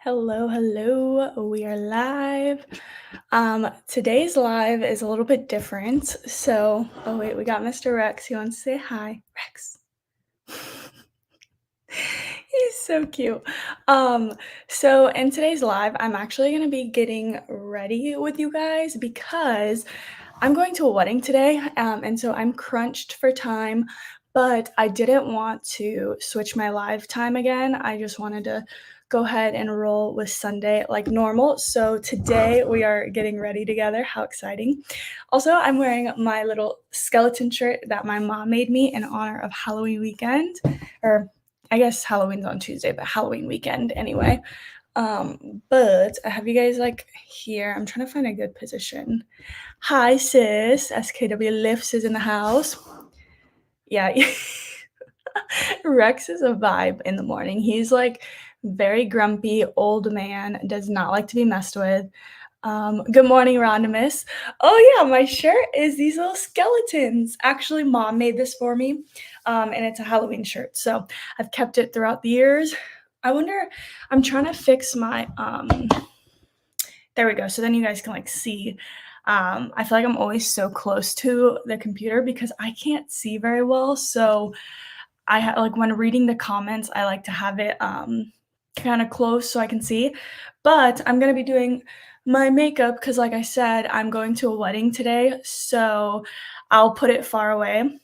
Hello, hello. We are live. Today's live is a little bit different. Oh wait, we got Mr. Rex. He wants to say hi. Rex. He's so cute. So in today's live, I'm actually gonna be getting ready with you guys because I'm going to a wedding today, and so I'm crunched for time, but I didn't want to switch my live time again. I just wanted to go ahead and roll with Sunday like normal. So today we are getting ready together. How exciting! Also, I'm wearing my little skeleton shirt that my mom made me in honor of Halloween weekend, or I guess Halloween's on Tuesday, but Halloween weekend anyway. But I have you guys like here. I'm trying to find a good position. Hi, sis. SKW Lifts is in the house. Yeah. Rex is a vibe in the morning. He's like very grumpy, old man, does not like to be messed with. Good morning, Ronimus. Oh, yeah, my shirt is these little skeletons. Actually, mom made this for me, and it's a Halloween shirt. So I've kept it throughout the years. I wonder, I'm trying to fix my, there we go. So then you guys can like see. I feel like I'm always so close to the computer because I can't see very well. So like when reading the comments, I like to have it kind of close so I can see. But I'm gonna be doing my makeup because, like I said, I'm going to a wedding today, so I'll put it far away.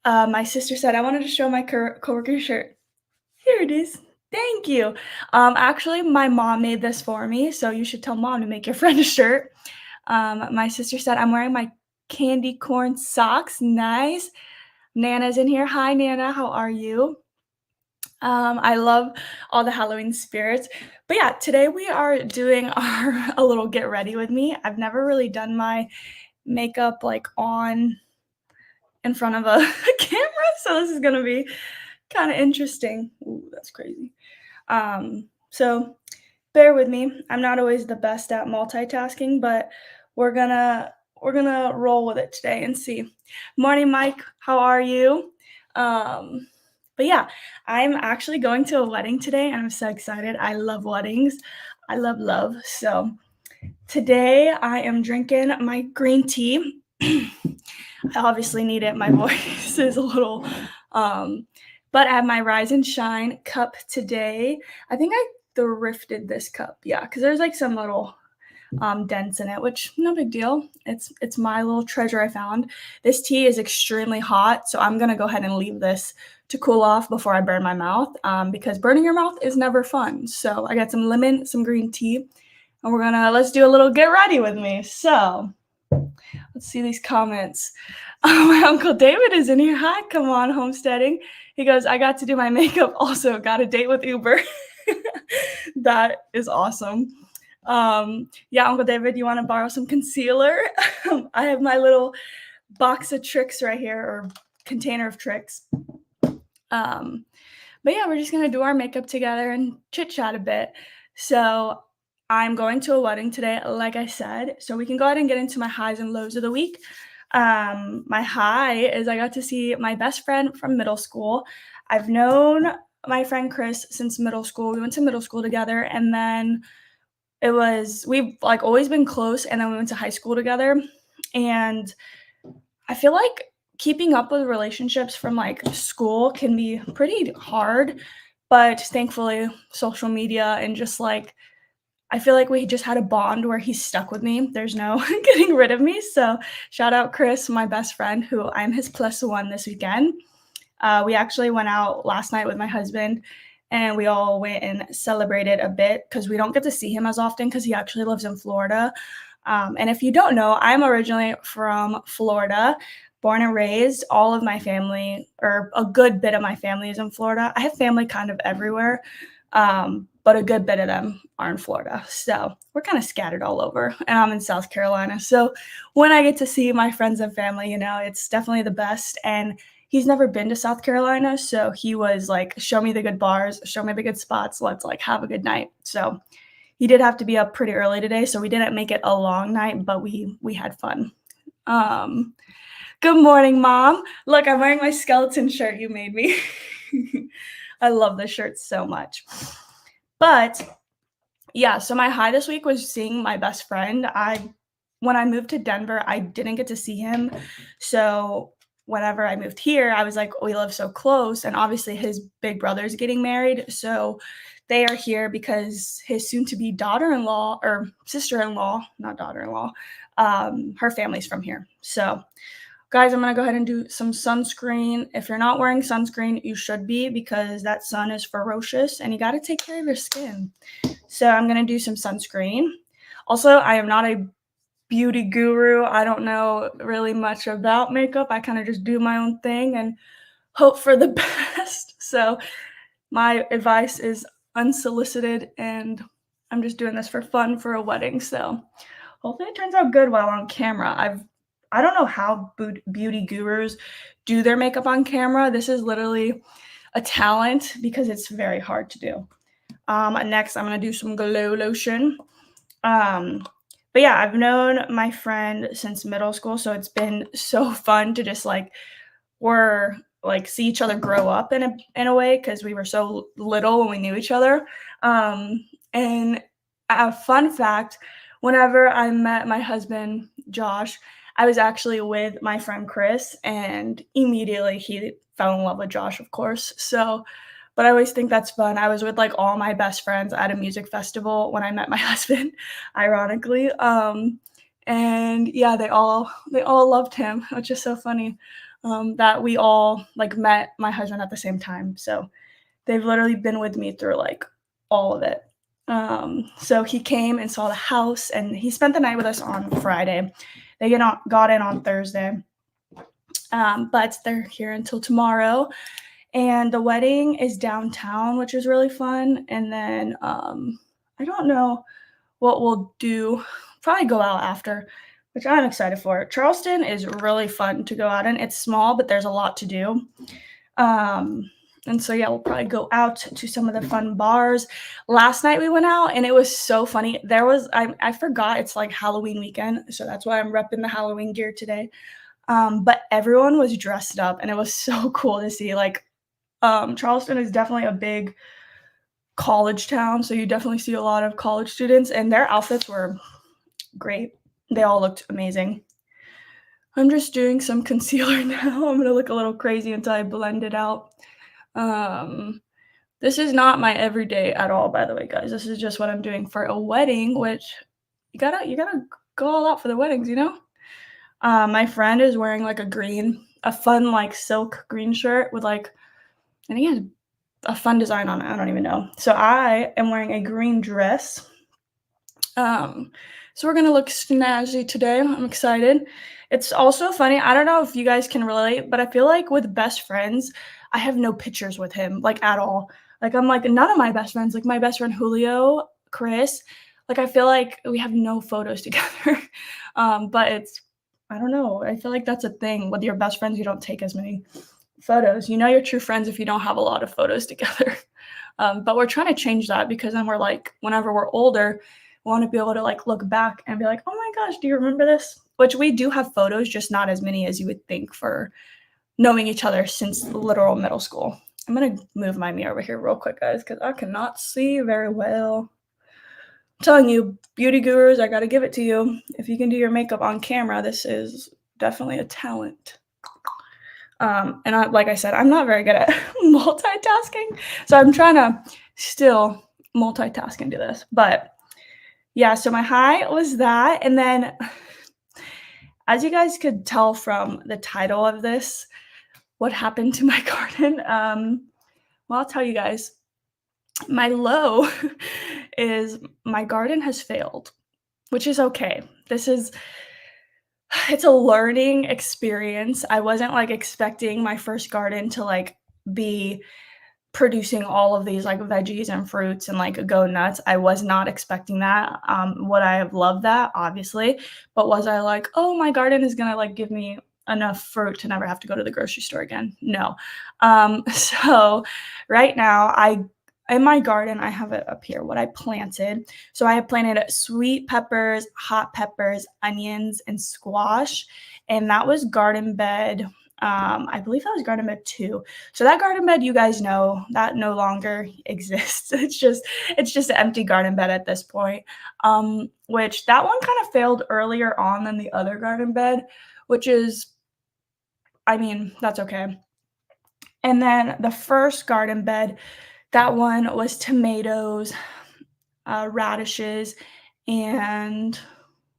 My sister said I wanted to show my coworker shirt. Here it is. Thank you. Actually, my mom made this for me, so you should tell mom to make your friend a shirt. My sister said I'm wearing my candy corn socks. Nice. Nana's in here. Hi, Nana. How are you? I love all the Halloween spirits. But yeah, today we are doing our a little get ready with me. I've never really done my makeup like on in front of a camera, so this is gonna be kind of interesting. Ooh, that's crazy. So bear with me. I'm not always the best at multitasking, but we're gonna we're gonna roll with it today and see. Morning, Mike. How are you? Um, but yeah, I'm actually going to a wedding today, and I'm so excited. I love weddings. I love love. So today I am drinking my green tea. I obviously need it. My voice is a little but I have my Rise and Shine cup today. I think I thrifted this cup, yeah, because there's like some little dents in it, which no big deal. It's my little treasure I found. This tea is extremely hot, so I'm gonna go ahead and leave this to cool off before I burn my mouth, because burning your mouth is never fun. So I got some lemon, some green tea, and let's do a little get ready with me. So let's see these comments. Oh, my Uncle David is in here. Hi, come on, homesteading. He goes, I got to do my makeup also. Got a date with Uber. That is awesome. Yeah, Uncle David, you want to borrow some concealer? I have my little box of tricks right here, or container of tricks. Um, but yeah, we're just gonna do our makeup together and chit chat a bit. So I'm going to a wedding today, like I said. So we can go ahead and get into my highs and lows of the week. My high is I got to see my best friend from middle school. I've known my friend Chris since middle school. We went to middle school together, and then we've like always been close, and then we went to high school together. And I feel like keeping up with relationships from like school can be pretty hard, but thankfully, social media and just like I feel like we just had a bond where he's stuck with me. There's no getting rid of me. So, shout out Chris, my best friend, who I'm his plus one this weekend. We actually went out last night with my husband and we all went and celebrated a bit because we don't get to see him as often because he actually lives in Florida. And if you don't know, I'm originally from Florida, born and raised. All of my family, or a good bit of my family, is in Florida. I have family kind of everywhere, but a good bit of them are in Florida. So we're kind of scattered all over. And I'm in South Carolina. So when I get to see my friends and family, it's definitely the best. And he's never been to South Carolina. So he was like, show me the good bars, show me the good spots. Let's like have a good night. So he did have to be up pretty early today, so we didn't make it a long night, but we had fun. Um, Good morning, Mom. Look, I'm wearing my skeleton shirt you made me. I love this shirt so much. But Yeah, so my high this week was seeing my best friend. When I moved to Denver, I didn't get to see him. So whenever I moved here, I was like, "Oh, we live so close." And obviously his big brother's getting married. So they are here because his soon to be daughter-in-law or sister-in-law, not daughter-in-law, her family's from here. So guys, I'm gonna go ahead and do some sunscreen. If you're not wearing sunscreen, you should be because that sun is ferocious and you got to take care of your skin. So I'm gonna do some sunscreen. Also, I am not a beauty guru. I don't know really much about makeup. I kind of just do my own thing and hope for the best. So my advice is unsolicited and I'm just doing this for fun for a wedding. So hopefully it turns out good while on camera. I don't know how beauty gurus do their makeup on camera. This is literally a talent because it's very hard to do. Next, I'm gonna do some glow lotion. Um, but yeah, I've known my friend since middle school, so it's been so fun to just we're like see each other grow up in a way because we were so little when we knew each other. And a fun fact, whenever I met my husband Josh, I was actually with my friend Chris, and immediately he fell in love with Josh, of course. So but I always think that's fun. I was with like all my best friends at a music festival when I met my husband, ironically. And yeah, they all loved him, which is so funny. That we all like met my husband at the same time. So they've literally been with me through like all of it. So he came and saw the house and he spent the night with us on Friday. They got in on Thursday. But they're here until tomorrow. And the wedding is downtown, which is really fun. And then I don't know what we'll do. Probably go out after, which I'm excited for. Charleston is really fun to go out in. It's small, but there's a lot to do. And so yeah, we'll probably go out to some of the fun bars. Last night we went out and it was so funny. I forgot it's like Halloween weekend, so that's why I'm repping the Halloween gear today. But everyone was dressed up and it was so cool to see. Charleston is definitely a big college town, so you definitely see a lot of college students, and their outfits were great. They all looked amazing. I'm just doing some concealer now. I'm gonna look a little crazy until I blend it out. Um, this is not my everyday at all, by the way, guys. This is just what I'm doing for a wedding, which you gotta go all out for the weddings, you know? My friend is wearing like a fun like silk green shirt with like I think it has a fun design on it. I don't even know. So I am wearing a green dress. So we're gonna look snazzy today. I'm excited. It's also funny. I don't know if you guys can relate, but I feel like with best friends, I have no pictures with him like at all. Like I'm like none of my best friends, like my best friend Julio, Chris, like I feel like we have no photos together. But I don't know. I feel like that's a thing. With your best friends, you don't take as many photos. You know your true friends if you don't have a lot of photos together. But we're trying to change that because then we're like, whenever we're older, we want to be able to like look back and be like, oh my gosh, do you remember this? Which we do have photos, just not as many as you would think for knowing each other since literal middle school. I'm gonna move my mirror over here real quick, guys, because I cannot see very well. I'm telling you, beauty gurus, I gotta give it to you. If you can do your makeup on camera, this is definitely a talent. Like I said, I'm not very good at multitasking, so I'm trying to still multitask and do this. But yeah, so my high was that, and then as you guys could tell from the title of this, what happened to my garden? Well, I'll tell you guys. My low is my garden has failed, which is okay. It's a learning experience. I wasn't like expecting my first garden to like be producing all of these like veggies and fruits and like go nuts. I was not expecting that. Would I have loved that? Obviously. But was I like, oh, my garden is gonna like give me enough fruit to never have to go to the grocery store again? No. So right now in my garden, I have it up here, what I planted. So I have planted sweet peppers, hot peppers, onions, and squash. And that was garden bed I believe that was garden bed 2. So that garden bed, you guys know, that no longer exists. It's just an empty garden bed at this point. Which that one kind of failed earlier on than the other garden bed, which is, I mean, that's okay. And then the first garden bed, that one was tomatoes, radishes, and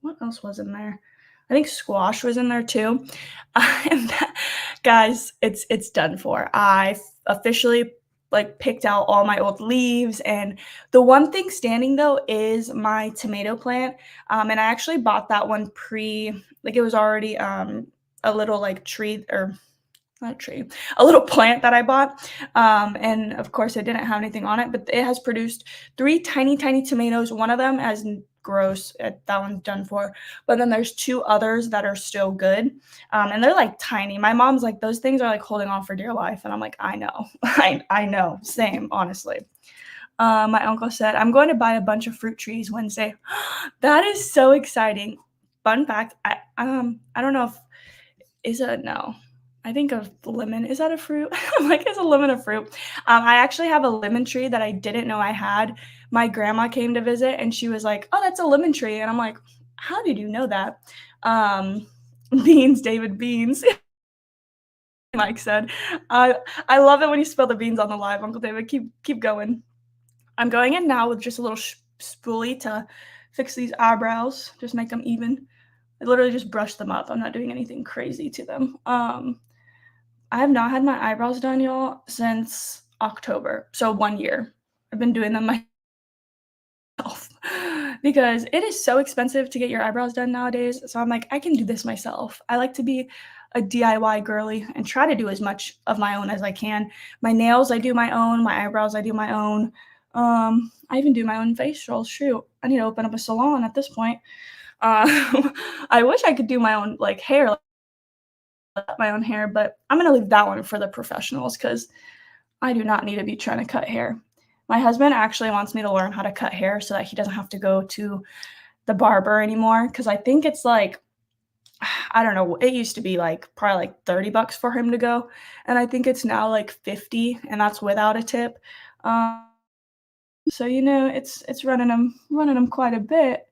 what else was in there? I think squash was in there too. And that, guys, it's done for. Officially like picked out all my old leaves, and the one thing standing though is my tomato plant. And I actually bought that one like it was already a little like tree or not a tree, a little plant that I bought. And of course, it didn't have anything on it, but it has produced three tiny, tiny tomatoes. One of them as gross, that one's done for. But then there's two others that are still good. And they're like tiny. My mom's like, those things are like holding on for dear life. And I'm like, I know, I know, same, honestly. My uncle said, I'm going to buy a bunch of fruit trees Wednesday. That is so exciting. Fun fact, I don't know if is a no. I think of lemon. Is that a fruit? I'm like, is a lemon a fruit? I actually have a lemon tree that I didn't know I had. My grandma came to visit and she was like, "Oh, that's a lemon tree." And I'm like, "How did you know that?" Um, beans, David Beans. Mike said. I love it when you spill the beans on the live, Uncle David. Keep going. I'm going in now with just a little spoolie to fix these eyebrows, just make them even. I literally just brush them up. I'm not doing anything crazy to them. I have not had my eyebrows done, y'all, since October. So 1 year. I've been doing them myself because it is so expensive to get your eyebrows done nowadays. So I'm like, I can do this myself. I like to be a DIY girly and try to do as much of my own as I can. My nails, I do my own. My eyebrows, I do my own. I even do my own facial. Shoot, I need to open up a salon at this point. I wish I could do my own like hair, my own hair, but I'm gonna leave that one for the professionals because I do not need to be trying to cut hair. My husband actually wants me to learn how to cut hair so that he doesn't have to go to the barber anymore. Because I think it's like, I don't know, it used to be like probably like 30 bucks for him to go, and I think it's now like 50, and that's without a tip. Um, so it's running him quite a bit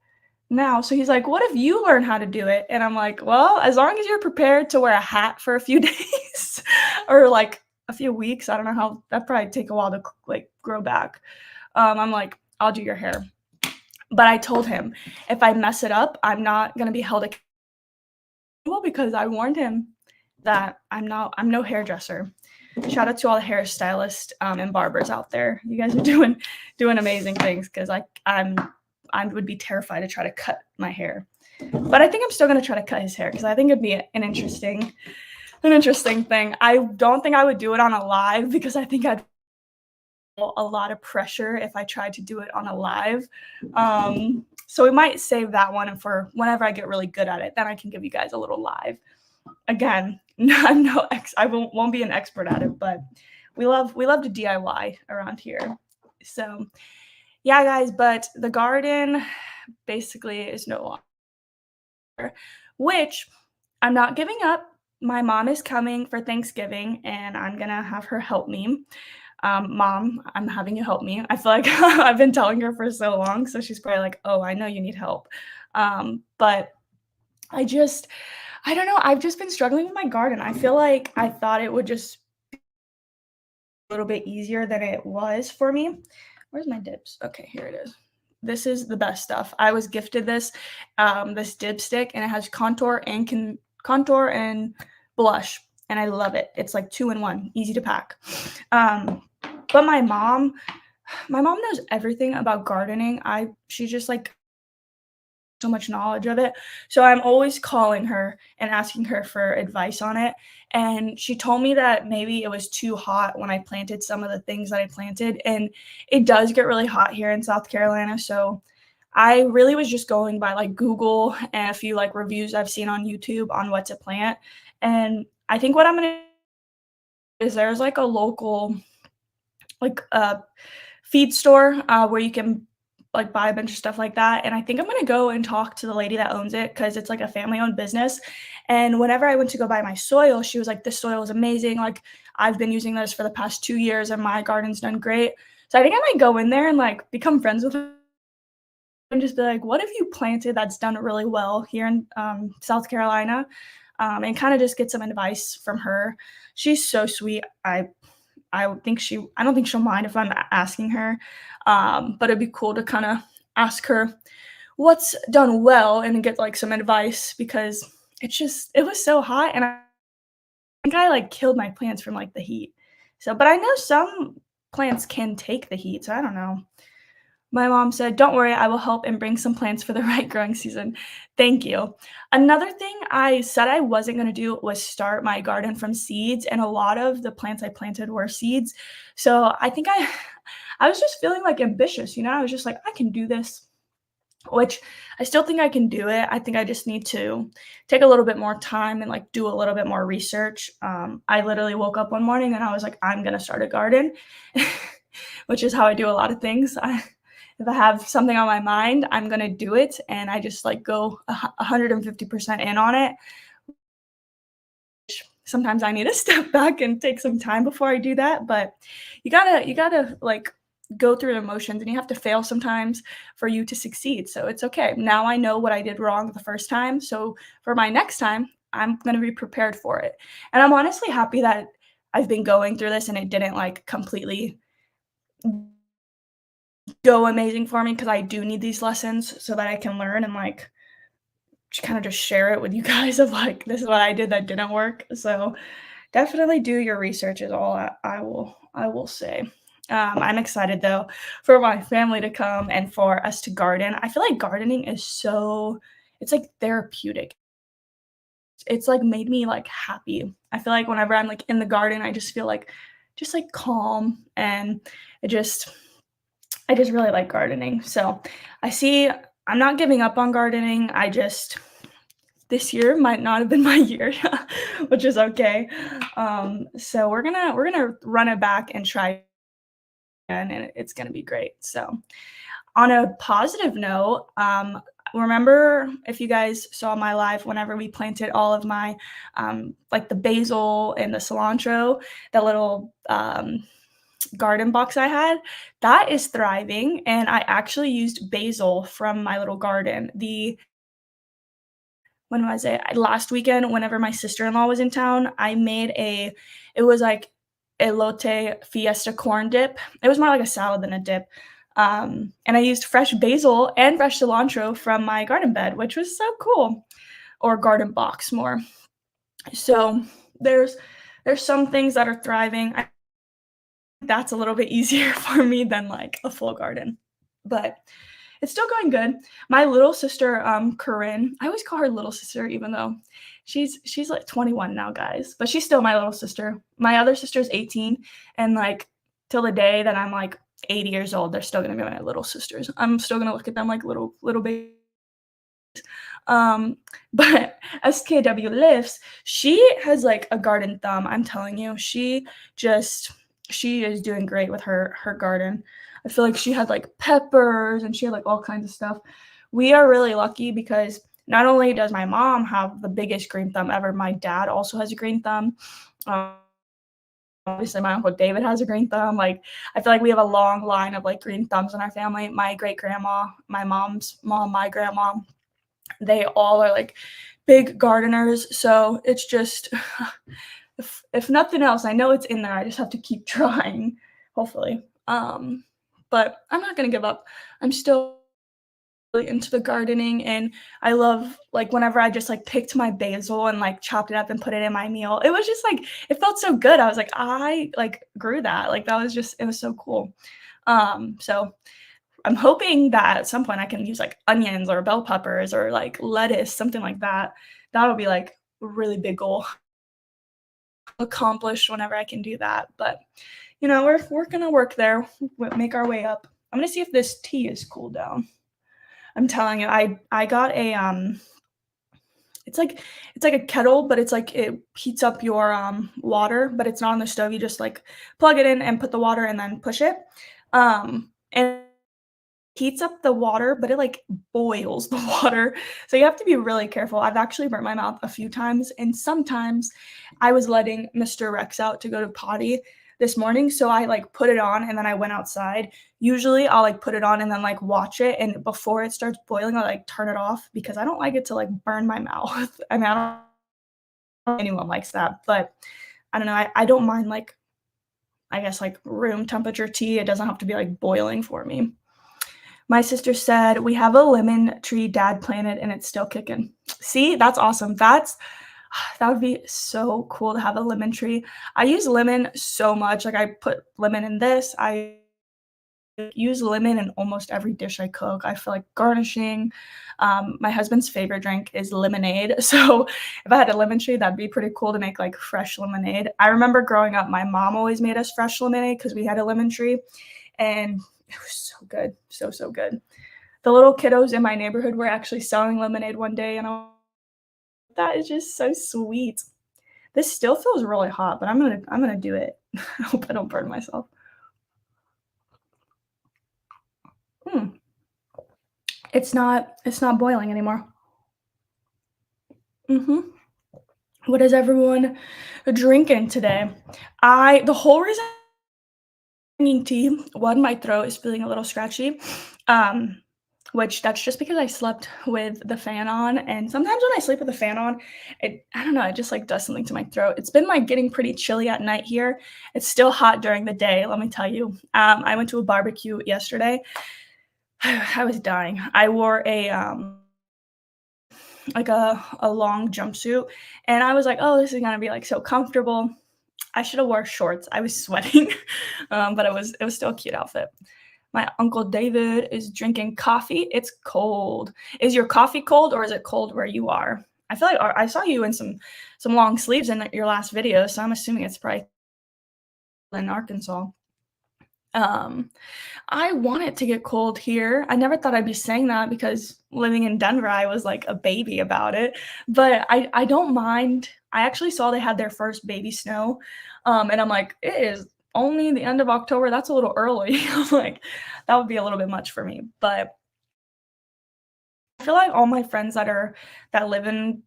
now. So he's like, "What if you learn how to do it?" And I'm like, "Well, as long as you're prepared to wear a hat for a few days or like a few weeks, I don't know how that probably take a while to like grow back." I'm like, "I'll do your hair." But I told him if I mess it up, I'm not gonna be held accountable because I warned him that I'm no hairdresser. Shout out to all the hairstylists and barbers out there. You guys are doing amazing things because I would be terrified to try to cut my hair. But I think I'm still gonna try to cut his hair because I think it'd be an interesting thing. I don't think I would do it on a live because I think I'd feel a lot of pressure if I tried to do it on a live. So we might save that one for whenever I get really good at it. Then I can give you guys a little live. Again, I'm no I won't be an expert at it, but we love to DIY around here. So yeah, guys, but the garden basically is no longer, which I'm not giving up. My mom is coming for Thanksgiving and I'm gonna have her help me. Mom, I'm having you help me. I feel like I've been telling her for so long, so she's probably like, oh, I know you need help. But I don't know. I've just been struggling with my garden. I feel like I thought it would just a little bit easier than it was for me. Where's my dips? Okay, here it is. This is the best stuff. I was gifted this dipstick, and it has contour and blush, and I love it. It's like 2 in 1, easy to pack. But my mom knows everything about gardening. She's just like so much knowledge of it. So I'm always calling her and asking her for advice on it. And she told me that maybe it was too hot when I planted some of the things that I planted. And it does get really hot here in South Carolina. So I really was just going by like Google and a few like reviews I've seen on YouTube on what to plant. And I think what I'm going to do is there's like a local like feed store where you can like buy a bunch of stuff like that. And I think I'm gonna go and talk to the lady that owns it because it's like a family-owned business. And whenever I went to go buy my soil, she was like, "This soil is amazing. Like I've been using this for the past 2 years, and my garden's done great." So I think I might go in there and like become friends with her and just be like, "What have you planted that's done really well here in South Carolina?" And kind of just get some advice from her. She's so sweet. I don't think she'll mind if I'm asking her. But it'd be cool to kind of ask her what's done well and get like some advice because it was so hot and I think I like killed my plants from like the heat. So, but I know some plants can take the heat, so I don't know. My mom said, "Don't worry, I will help and bring some plants for the right growing season." Thank you. Another thing I said I wasn't going to do was start my garden from seeds, and a lot of the plants I planted were seeds. So I think I was just feeling like ambitious, you know? I was just like, I can do this, which I still think I can do it. I think I just need to take a little bit more time and like do a little bit more research. I literally woke up one morning and I was like, I'm going to start a garden, which is how I do a lot of things. If I have something on my mind, I'm gonna do it, and I just like go 150% in on it. Sometimes I need to step back and take some time before I do that, but you gotta like go through the motions, and you have to fail sometimes for you to succeed. So it's okay. Now I know what I did wrong the first time, so for my next time, I'm gonna be prepared for it. And I'm honestly happy that I've been going through this and it didn't like completely go amazing for me because I do need these lessons so that I can learn and like kind of just share it with you guys of like this is what I did that didn't work. So definitely do your research is all I will say. I'm excited though for my family to come and for us to garden. I feel like gardening is so it's like therapeutic. It's like made me like happy. I feel like whenever I'm like in the garden, I just feel like just like calm and it just I just really like gardening. So I see I'm not giving up on gardening. I just this year might not have been my year, which is okay. So we're gonna run it back and try again, and it's gonna be great. So on a positive note, remember if you guys saw my live whenever we planted all of my like the basil and the cilantro, that little garden box I had, that is thriving, and I actually used basil from my little garden. The when was it? Last weekend, whenever my sister-in-law was in town, I made a it was like elote fiesta corn dip. It was more like a salad than a dip. And I used fresh basil and fresh cilantro from my garden bed, which was so cool, or garden box more. So there's there's some things that are thriving. That's a little bit easier for me than, like, a full garden, but it's still going good. My little sister, Corinne I always call her little sister even though she's, like, 21 now, guys, but she's still my little sister. My other sister's 18, and, like, till the day that I'm, like, 80 years old, they're still gonna be my little sisters. I'm still gonna look at them like little babies. Um, but SKW Lifts, she has, like, a garden thumb, I'm telling you. Just she is doing great with her garden. I feel like she had, like, peppers, and she had, like, all kinds of stuff. We are really lucky because not only does my mom have the biggest green thumb ever, my dad also has a green thumb. Um, obviously, my uncle David has a green thumb, like, I feel like we have a long line of, like, green thumbs in our family. My great-grandma, my mom's mom, my grandma, they all are like big gardeners, so it's just if nothing else, I know it's in there. I just have to keep trying, hopefully. But I'm not gonna give up. I'm still really into the gardening, and I love like whenever I just like picked my basil and like chopped it up and put it in my meal. It was just like it felt so good. I was like, I like grew that. Like that was just it was so cool. So I'm hoping that at some point I can use like onions or bell peppers or like lettuce, something like that. That'll be like a really big goal accomplished whenever I can do that. But we're gonna work there, make our way up. I'm gonna see if this tea is cooled down. I'm telling you, I got a it's like a kettle, but it's like it heats up your water, but it's not on the stove. You just like plug it in and put the water and then push it. And heats up the water, but it, like, boils the water, so you have to be really careful. I've actually burnt my mouth a few times, and sometimes I was letting Mr. Rex out to go to potty this morning, so I, like, put it on, and then I went outside. Usually, I'll, like, put it on and then, like, watch it, and before it starts boiling, I'll, like, turn it off because I don't like it to, like, burn my mouth. I mean, I don't know if anyone likes that, but I don't know, I don't mind, like, I guess, like, room temperature tea. It doesn't have to be, like, boiling for me. My sister said, "We have a lemon tree dad planted and it's still kicking." See, that's awesome. That would be so cool to have a lemon tree. I use lemon so much. Like, I put lemon in this. I use lemon in almost every dish I cook. I feel like garnishing. My husband's favorite drink is lemonade. So if I had a lemon tree, that'd be pretty cool to make like fresh lemonade. I remember growing up, my mom always made us fresh lemonade because we had a lemon tree, and it was so good, so so good. The little kiddos in my neighborhood were actually selling lemonade one day, and that is just so sweet. This still feels really hot, but I'm gonna do it. I hope I don't burn myself. Mm, it's not boiling anymore. Mhm. What is everyone drinking today? I the whole reason I'm drinking tea, one, my throat is feeling a little scratchy, um, which that's just because I slept with the fan on, and sometimes when I sleep with the fan on, I don't know, it just, like, does something to my throat. It's been, like, getting pretty chilly at night here. It's still hot during the day, let me tell you. I went to a barbecue yesterday. I was dying. I wore like a long jumpsuit, and I was like, "Oh, this is gonna be, like, so comfortable." I shoulda wore shorts. I was sweating, but it was still a cute outfit. My Uncle David is drinking coffee. It's cold. Is your coffee cold, or is it cold where you are? I feel like I saw you in some long sleeves in your last video, so I'm assuming it's probably in Arkansas. Um, I want it to get cold here. I never thought I'd be saying that because living in Denver, I was like a baby about it, but I don't mind. I actually saw they had their first baby snow, and I'm like, "It is only the end of October, that's a little early." I'm like, "That would be a little bit much for me," but I feel like all my friends that live in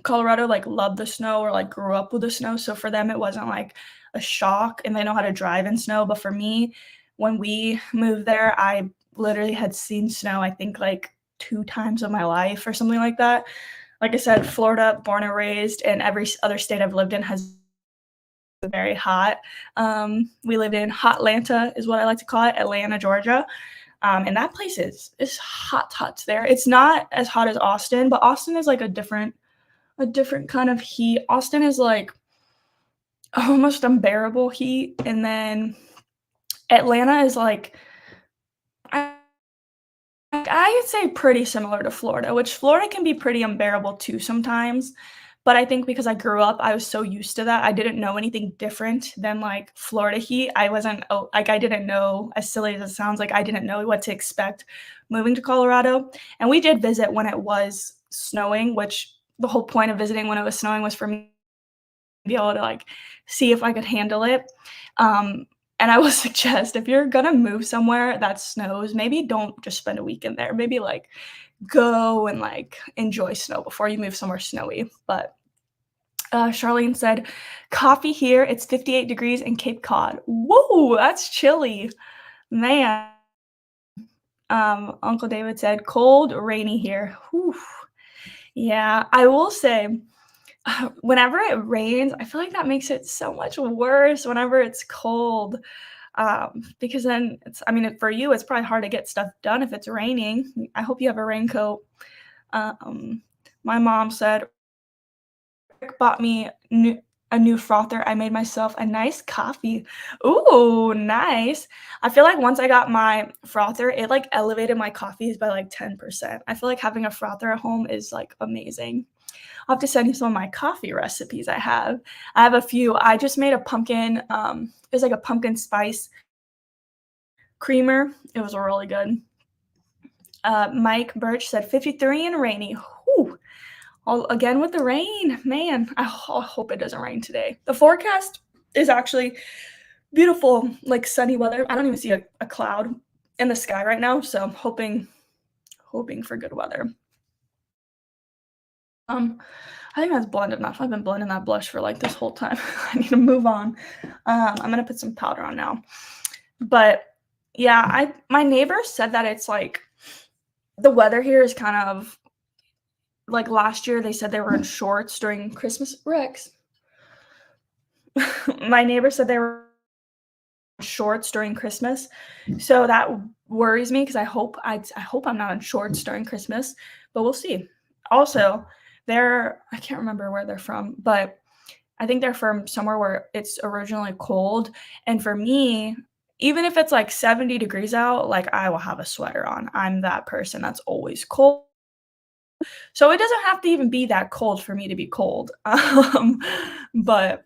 Colorado, like, love the snow or, like, grew up with the snow, so for them, it wasn't, like, a shock, and they know how to drive in snow, but for me, when we moved there, I literally had seen snow, I think, like, 2 times in my life or something like that. Like I said, Florida, born and raised, and every other state I've lived in has been very hot. We lived in Hotlanta is what I like to call it, Atlanta, Georgia, and that place is hot, hot there. It's not as hot as Austin, but Austin is, like, a different kind of heat. Austin is, like, almost unbearable heat, and then Atlanta is, like, I I'd say pretty similar to Florida, which Florida can be pretty unbearable too sometimes, but I think because I grew up, I was so used to that, I didn't know anything different than, like, Florida heat. I wasn't like, I didn't know, as silly as it sounds, like, I didn't know what to expect moving to Colorado, and we did visit when it was snowing, which the whole point of visiting when it was snowing was for me be able to, like, see if I could handle it. Um, and I would suggest if you're gonna move somewhere that snows, maybe don't just spend a weekend there. Maybe, like, go and, like, enjoy snow before you move somewhere snowy. But, Charlene said, "Coffee here, it's 58 degrees in Cape Cod." Whoa, that's chilly. Man. Uncle David said, "Cold, rainy here." Whew. Yeah, I will say whenever it rains, I feel like that makes it so much worse whenever it's cold, because then I mean, for you, it's probably hard to get stuff done if it's raining. I hope you have a raincoat. Um, my mom said, "Rick bought me a new frother. I made myself a nice coffee." Ooh, nice. I feel like once I got my frother, it, like, elevated my coffees by, like, 10%. I feel like having a frother at home is, like, amazing. I'll have to send you some of my coffee recipes I have. I have a few. I just made a pumpkin, it was like a pumpkin spice creamer. It was really good. Mike Birch said 53 and rainy. Whew. All again with the rain. Man, I hope it doesn't rain today. The forecast is actually beautiful, like sunny weather. I don't even see a cloud. in the sky right now, so I'm hoping for good weather. Um, I think that's blended enough. I've been blending that blush for like this whole time. I need to move on. I'm gonna put some powder on now. But yeah, I my neighbor said that it's like the weather here is kind of like last year they said they were in shorts during Christmas. Rex. My neighbor said they were in shorts during Christmas. So that worries me because I hope I'm not in shorts during Christmas, but we'll see. Also, I can't remember where they're from, but I think they're from somewhere where it's originally cold. And for me, even if it's like 70 degrees out, like I will have a sweater on. I'm that person that's always cold. So it doesn't have to even be that cold for me to be cold. But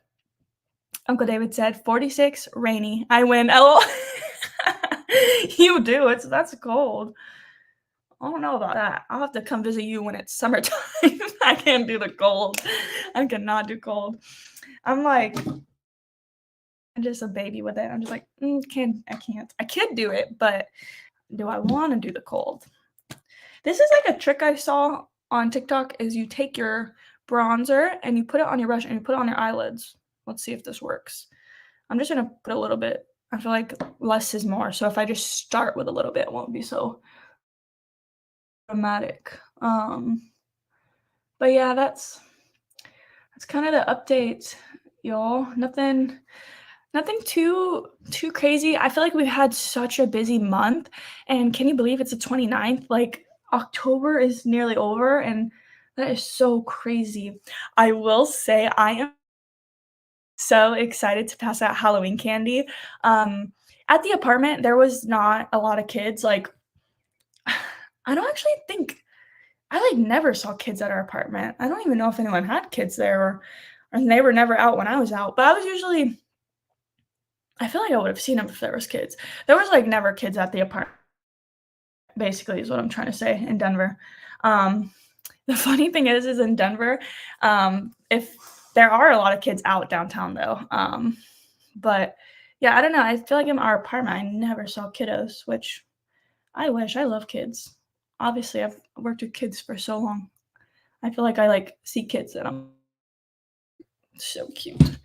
Uncle David said 46, rainy. I win. LOL. You do. That's cold. I don't know about that. I'll have to come visit you when it's summertime. I can't do the cold. I cannot do cold. I'm like I'm just a baby with it. I'm just like, I can't. I could do it, but do I want to do the cold? This is like a trick I saw on TikTok is you take your bronzer and you put it on your brush and you put it on your eyelids. Let's see if this works. I'm just gonna put a little bit. I feel like less is more. So if I just start with a little bit, it won't be so dramatic. But yeah, that's kind of the update, y'all. Nothing too crazy. I feel like we've had such a busy month, and can you believe it's the 29th? Like, October is nearly over, and that is so crazy. I will say I am so excited to pass out Halloween candy. Um, at the apartment, there was not a lot of kids, like, I don't actually think I, like, never saw kids at our apartment. I don't even know if anyone had kids there or they were never out when I was out, but I feel like I would have seen them if there was kids. There was, like, never kids at the apartment, basically, is what I'm trying to say, in Denver. Um, the funny thing is in Denver, if there are a lot of kids out downtown, though, but, yeah, I don't know, I feel like in our apartment, I never saw kiddos, which I wish. I love kids. Obviously, I've worked with kids for so long. I feel like I, like, see kids and I'm so cute.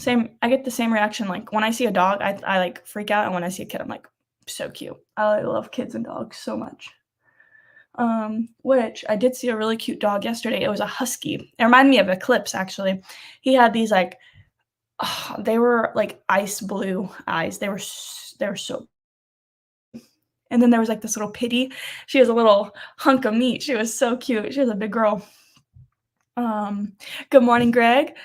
I get the same reaction, like, when I see a dog, I, like, freak out, and when I see a kid, I'm like, "So cute." I love kids and dogs so much. Which I did see a really cute dog yesterday, it was a husky. It reminded me of Eclipse, actually. He had these, like they were, like, ice blue eyes. They were so and then there was, like, this little pitty. She was a little hunk of meat. She was so cute. She was a big girl. Um, Good morning, Greg.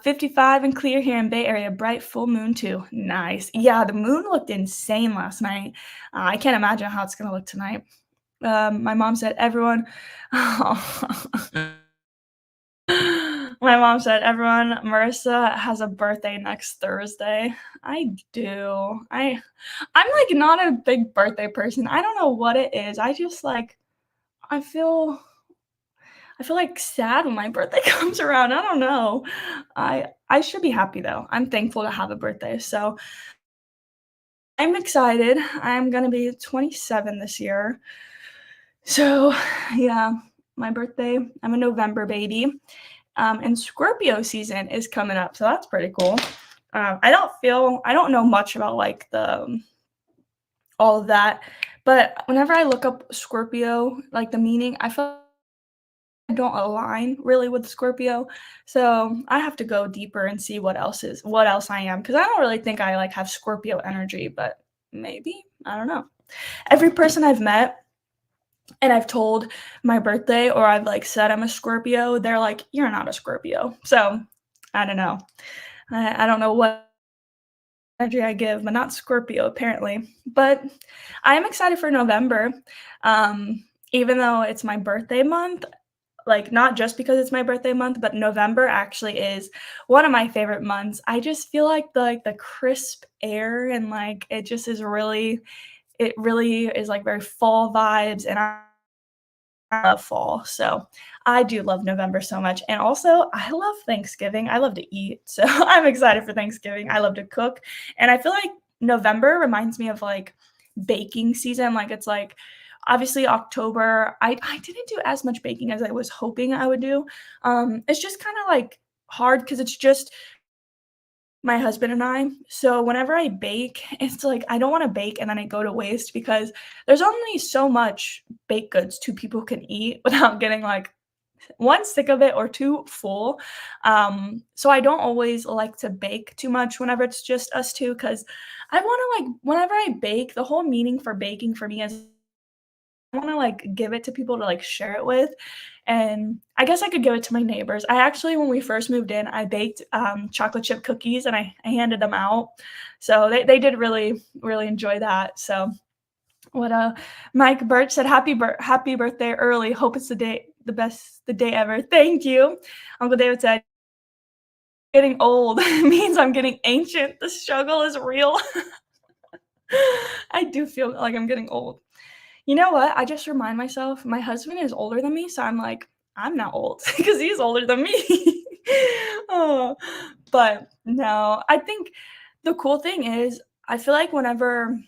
55 and clear here in Bay Area. Bright full moon too. Nice. Yeah, the moon looked insane last night. I can't imagine how it's gonna look tonight. My mom said everyone. My mom said everyone. Marissa has a birthday next Thursday. I do. I'm like not a big birthday person. I don't know what it is. I just like I feel I feel like sad when my birthday comes around. I don't know. I should be happy though. I'm thankful to have a birthday. So I'm excited. I'm gonna be 27 this year. So yeah, my birthday. I'm a November baby. And Scorpio season is coming up, so that's pretty cool. I don't know much about like the all of that, but whenever I look up Scorpio, like the meaning, I feel I don't align really with Scorpio. So I have to go deeper and see what else I am because I don't really think I like have Scorpio energy, but maybe I don't know. Every person I've met and I've told my birthday or I've like said I'm a Scorpio, they're like, you're not a Scorpio. So I don't know. I don't know what energy I give, but not Scorpio apparently. But I am excited for November. Even though it's my birthday month, like, not just because it's my birthday month, but November actually is one of my favorite months. I just feel like the crisp air and, like, it really is, like, very fall vibes, and I love fall, so I do love November so much, and also, I love Thanksgiving. I love to eat, so I'm excited for Thanksgiving. I love to cook, and I feel like November reminds me of, like, baking season. Like it's like obviously October. I didn't do as much baking as I was hoping I would do. It's just kind of like hard because it's just my husband and I. So whenever I bake, it's like I don't want to bake and then it go to waste because there's only so much baked goods two people can eat without getting like one, sick of it, or two, full. So I don't always like to bake too much whenever it's just us two because I want to like whenever I bake, the whole meaning for baking for me is I wanna, like, give it to people to, like, share it with, and I guess I could give it to my neighbors. I actually, when we first moved in, I baked, chocolate chip cookies, and I handed them out. So they did really, really enjoy that. So what, Mike Birch said, "Happy birthday early. Hope it's the best the day ever." Thank you. Uncle David said, "Getting old means I'm getting ancient. The struggle is real." I do feel like I'm getting old. You know what? I just remind myself my husband is older than me, so I'm like, I'm not old because he's older than me. Oh, but no, I think the cool thing is I feel like whenever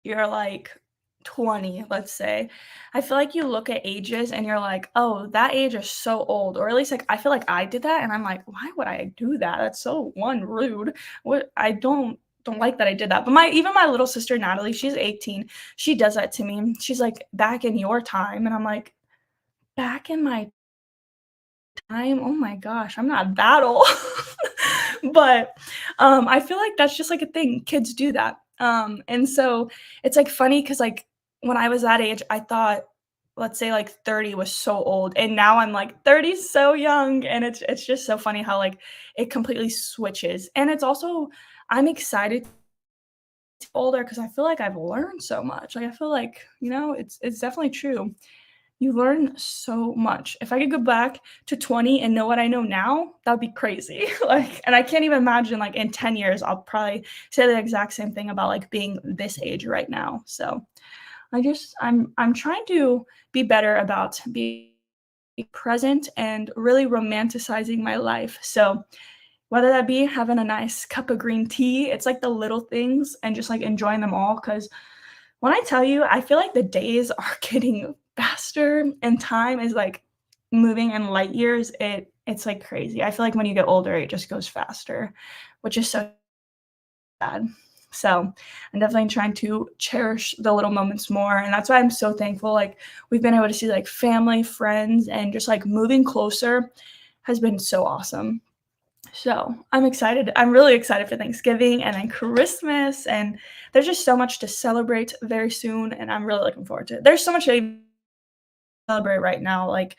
you're like 20, let's say, I feel like you look at ages and you're like, "Oh, that age is so old," or at least, like, I feel like I did that, and I'm like, "Why would I do that? That's so, 1, rude. What I don't like that I did that." But my little sister, Natalie, she's 18, she does that to me. She's like, "Back in your time," and I'm like, "Back in my time? Oh my gosh, I'm not that old." But, I feel like that's just, like, a thing, kids do that, and so it's, like, funny because like, when I was that age, I thought, let's say, like, 30 was so old, and now I'm like, 30 is so young, and it's just so funny how, like, it completely switches, and it's also I'm excited to older because I feel like I've learned so much, like, I feel like, it's definitely true. You learn so much. If I could go back to 20 and know what I know now, that would be crazy. Like, and I can't even imagine like in 10 years, I'll probably say the exact same thing about like being this age right now. So I'm trying to be better about being present and really romanticizing my life. So whether that be having a nice cup of green tea, it's like the little things and just like enjoying them all. Cause when I tell you, I feel like the days are getting faster and time is, like, moving in light years. It's, like, crazy. I feel like when you get older, it just goes faster, which is so sad. So, I'm definitely trying to cherish the little moments more, and that's why I'm so thankful, like, we've been able to see, like, family, friends, and just, like, moving closer has been so awesome. So, I'm excited. I'm really excited for Thanksgiving and then Christmas, and there's just so much to celebrate very soon, and I'm really looking forward to it. There's so much to even celebrate right now, like,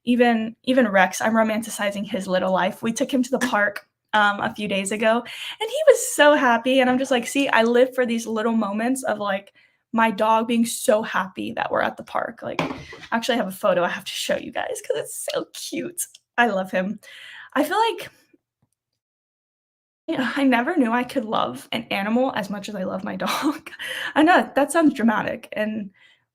even Rex, I'm romanticizing his little life. We took him to the park, a few days ago, and he was so happy, and I'm just like, "See, I live for these little moments of, like, my dog being so happy that we're at the park." Like, actually, I have a photo I have to show you guys because it's so cute. I love him. I feel like yeah, I never knew I could love an animal as much as I love my dog. I know that sounds dramatic, and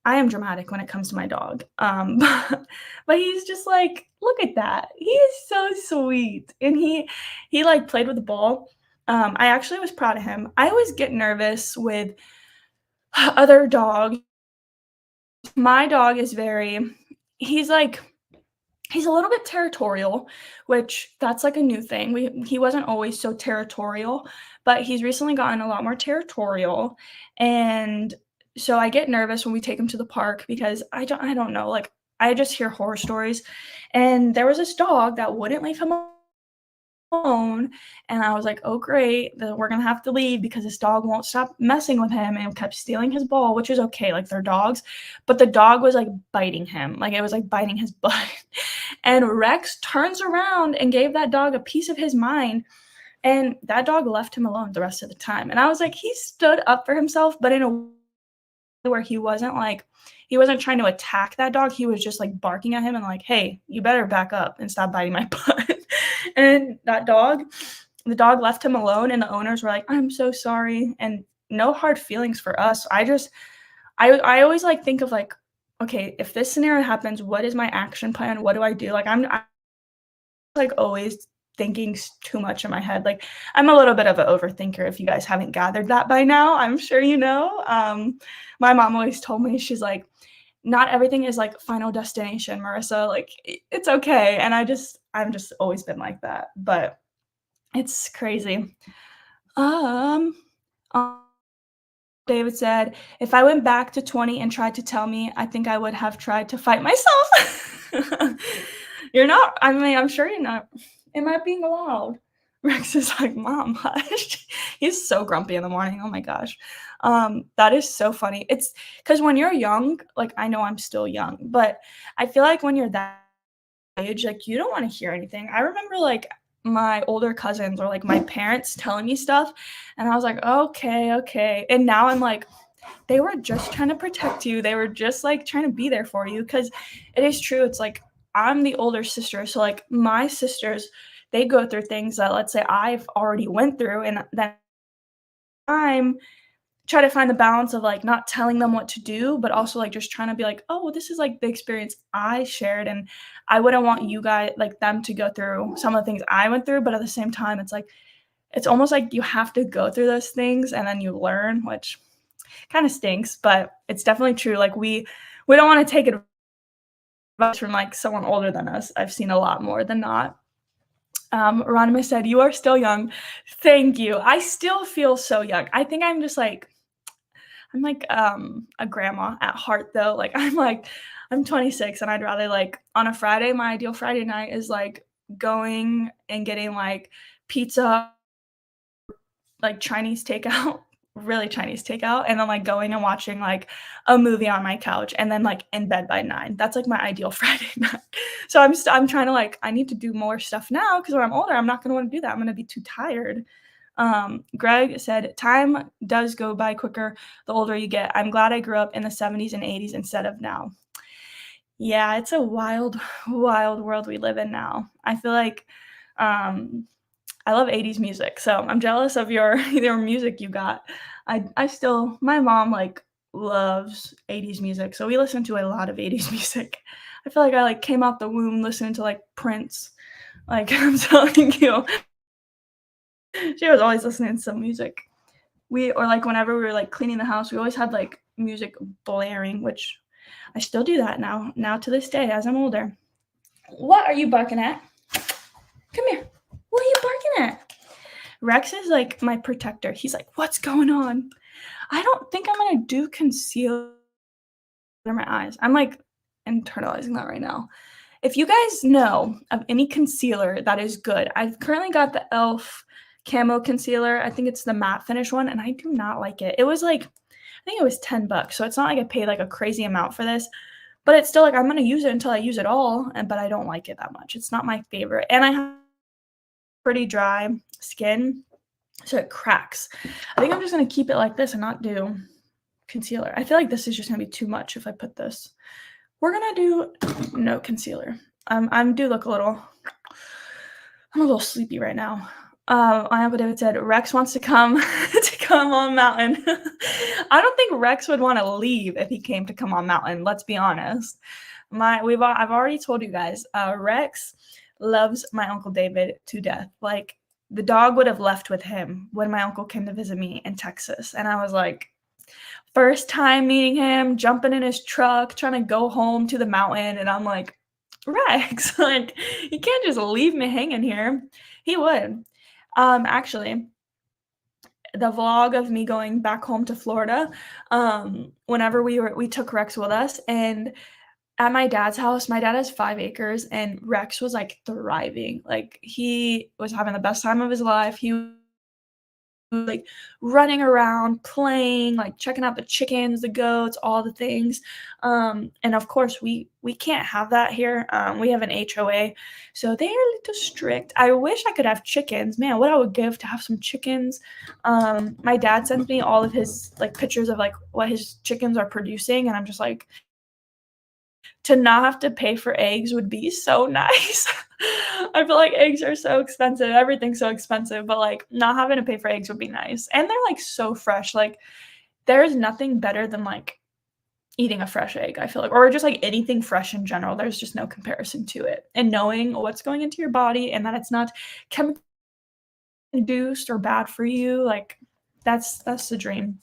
I am dramatic when it comes to my dog. But he's just like, look at that. He is so sweet, and he like played with the ball. I actually was proud of him. I always get nervous with other dogs. My dog is very, he's like he's a little bit territorial, which that's like a new thing. He wasn't always so territorial, but he's recently gotten a lot more territorial, and so I get nervous when we take him to the park because I don't know, like, I just hear horror stories, and there was this dog that wouldn't leave him alone, and I was like, "Oh, great, then we're gonna have to leave because this dog won't stop messing with him and kept stealing his ball," which is okay, like, they're dogs, but the dog was, like, biting him, like, it was, like, biting his butt, and Rex turns around and gave that dog a piece of his mind, and that dog left him alone the rest of the time, and I was like, he stood up for himself, but in a way where he wasn't trying to attack that dog, he was just, like, barking at him and like, "Hey, you better back up and stop biting my butt." And the dog left him alone, and the owners were like, "I'm so sorry," and no hard feelings for us. I always, like, think of, like, "Okay, if this scenario happens, what is my action plan? What do I do?" Like, I'm like, always thinking too much in my head. Like, I'm a little bit of an overthinker. If you guys haven't gathered that by now, I'm sure you know. My mom always told me, she's like, not everything is like Final Destination, Marissa. Like, it's okay. And I'm just always been like that. But it's crazy. Um, um, David said, if I went back to 20 and tried to tell me, I think I would have tried to fight myself. You're not, I mean, I'm sure you're not. Am I being loud? Rex is like, Mom, hush. He's so grumpy in the morning. Oh my gosh. That is so funny. It's because when you're young, like I know I'm still young, but I feel like when you're that age, like you don't want to hear anything. I remember like my older cousins or like my parents telling me stuff, and I was like, okay, okay. And now I'm like, they were just trying to protect you. They were just like trying to be there for you. Cause it is true. It's like I'm the older sister. So like my sisters, they go through things that let's say I've already went through, and then I'm try to find the balance of like not telling them what to do, but also like just trying to be like, oh, well, this is like the experience I shared. And I wouldn't want you guys like them to go through some of the things I went through. But at the same time, it's like, it's almost like you have to go through those things and then you learn, which kind of stinks, but it's definitely true. Like we don't want to take advice from like someone older than us. I've seen a lot more than not. Ronimus said, you are still young. Thank you. I still feel so young. I think I'm like a grandma at heart though. Like I'm 26 and I'd rather like on a Friday, my ideal Friday night is like going and getting like pizza, like Chinese takeout, really Chinese takeout, and then like going and watching like a movie on my couch and then like in bed by 9. That's like my ideal Friday night. So I'm trying to like I need to do more stuff now because when I'm older, I'm not gonna want to do that. I'm gonna be too tired. Greg said, time does go by quicker the older you get. I'm glad I grew up in the 70s and 80s instead of now. Yeah, it's a wild, wild world we live in now. I feel like I love 80s music, so I'm jealous of your music you got. I still my mom, like, loves 80s music, so we listen to a lot of 80s music. I feel like I, like, came out the womb listening to, like, Prince. Like, I'm telling you, she was always listening to some music. Or, like, whenever we were, like, cleaning the house, we always had, like, music blaring, which I still do that now to this day as I'm older. What are you barking at? Come here. What are you barking at? Rex is like my protector. He's like, what's going on? I don't think I'm gonna do concealer under my eyes. I'm like internalizing that right now. If you guys know of any concealer that is good, I've currently got the e.l.f. camo concealer. I think it's the matte finish one, and I do not like it. It was like, I think it was $10, so it's not like I paid like a crazy amount for this, but it's still like I'm gonna use it until I use it all, but I don't like it that much. It's not my favorite, and I have pretty dry skin, so it cracks. I think I'm just gonna keep it like this and not do concealer. I feel like this is just gonna be too much if I put this. We're gonna do no concealer. I do look I'm a little sleepy right now. Uncle David said Rex wants to come to Come On Mountain. I don't think Rex would want to leave if he came to Come On Mountain. Let's be honest. I've already told you guys. Rex loves my Uncle David to death. Like the dog would have left with him when my uncle came to visit me in Texas, and I was like, first time meeting him, jumping in his truck, trying to go home to the mountain, and I'm like, Rex, like you can't just leave me hanging here. He would. Actually, the vlog of me going back home to Florida, whenever we took Rex with us, and at my dad's house, my dad has 5 acres, and Rex was like thriving. Like he was having the best time of his life. He was like running around, playing, like checking out the chickens, the goats, all the things. And of course, we can't have that here. We have an HOA, so they are a little strict. I wish I could have chickens. Man, what I would give to have some chickens. My dad sends me all of his like pictures of like what his chickens are producing, and I'm just like, to not have to pay for eggs would be so nice. I feel like eggs are so expensive. Everything's so expensive, but like not having to pay for eggs would be nice. And they're like so fresh. Like there's nothing better than like eating a fresh egg, I feel like, or just like anything fresh in general. There's just no comparison to it. And knowing what's going into your body and that it's not chemical induced or bad for you, like that's the dream.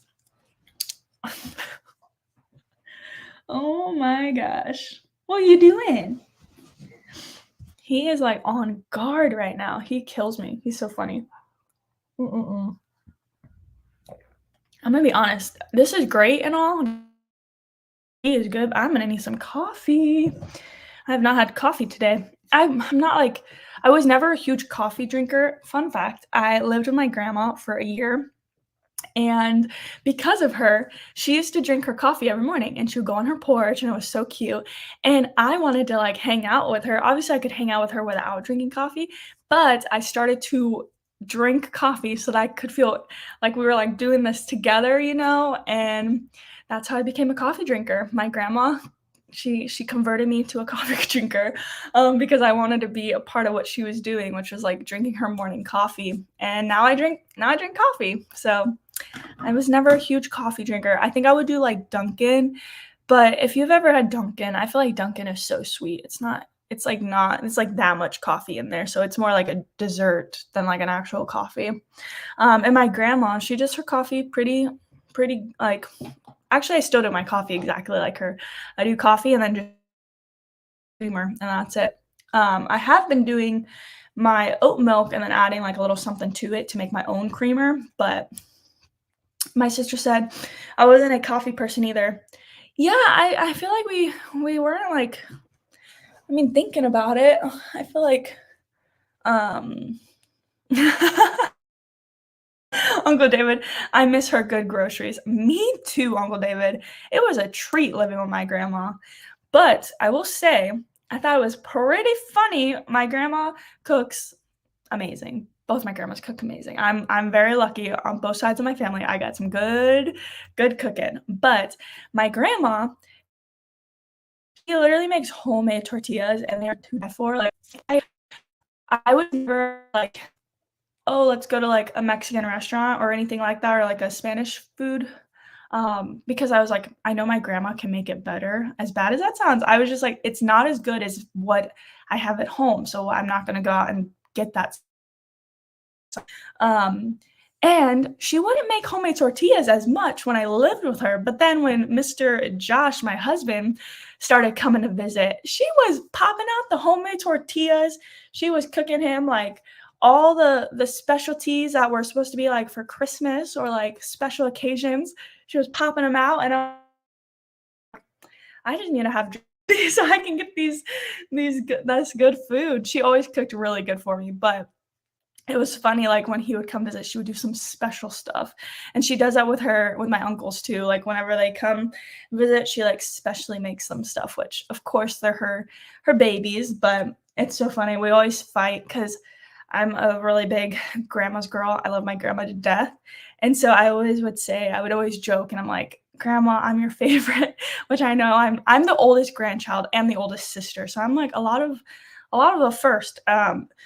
Oh my gosh. What are you doing? He is like on guard right now. He kills me. He's so funny. Mm-mm-mm. I'm gonna be honest. This is great and all. He is good. I'm gonna need some coffee. I have not had coffee today. I'm not like I was never a huge coffee drinker. Fun fact, I lived with my grandma for a year, and because of her, she used to drink her coffee every morning, and she would go on her porch, and it was so cute, and I wanted to, like, hang out with her. Obviously, I could hang out with her without drinking coffee, but I started to drink coffee so that I could feel like we were, like, doing this together, and that's how I became a coffee drinker. My grandma, she converted me to a coffee drinker, because I wanted to be a part of what she was doing, which was, like, drinking her morning coffee, and now I drink coffee, so I was never a huge coffee drinker. I think I would do like Dunkin', but if you've ever had Dunkin', I feel like Dunkin' is so sweet. It's like that much coffee in there. So it's more like a dessert than like an actual coffee. And my grandma, she does her coffee pretty like, actually, I still do my coffee exactly like her. I do coffee and then just creamer, and that's it. I have been doing my oat milk and then adding like a little something to it to make my own creamer, but my sister said I wasn't a coffee person either. Yeah, I feel like we weren't like I mean, thinking about it, I feel like, um Uncle David, I miss her good groceries. Me too, Uncle David. It was a treat living with my grandma. But I will say, I thought it was pretty funny. My grandma cooks amazing. Both my grandmas cook amazing. I'm very lucky on both sides of my family. I got some good cooking. But my grandma, she literally makes homemade tortillas and they're to die for. Like I I would never like, oh, let's go to like a Mexican restaurant or anything like that or like a Spanish food. Because I was like, I know my grandma can make it better. As bad as that sounds, I was just like, it's not as good as what I have at home. So I'm not gonna go out and get that. Um, and she wouldn't make homemade tortillas as much when I lived with her. But then when Mr. Josh, my husband, started coming to visit, she was popping out the homemade tortillas. She was cooking him like all the specialties that were supposed to be like for Christmas or like special occasions. She was popping them out, and I just need to have these so I can get these good, that's good food. She always cooked really good for me, but it was funny, like, when he would come visit, she would do some special stuff, and she does that with my uncles too, like, whenever they come visit, she, like, specially makes some stuff, which, of course, they're her babies, but it's so funny, we always fight because 'cause I'm a really big grandma's girl, I love my grandma to death, and so I would always joke, and I'm like, "Grandma, I'm your favorite," which I know I'm the oldest grandchild and the oldest sister, so I'm, like, a lot of the first,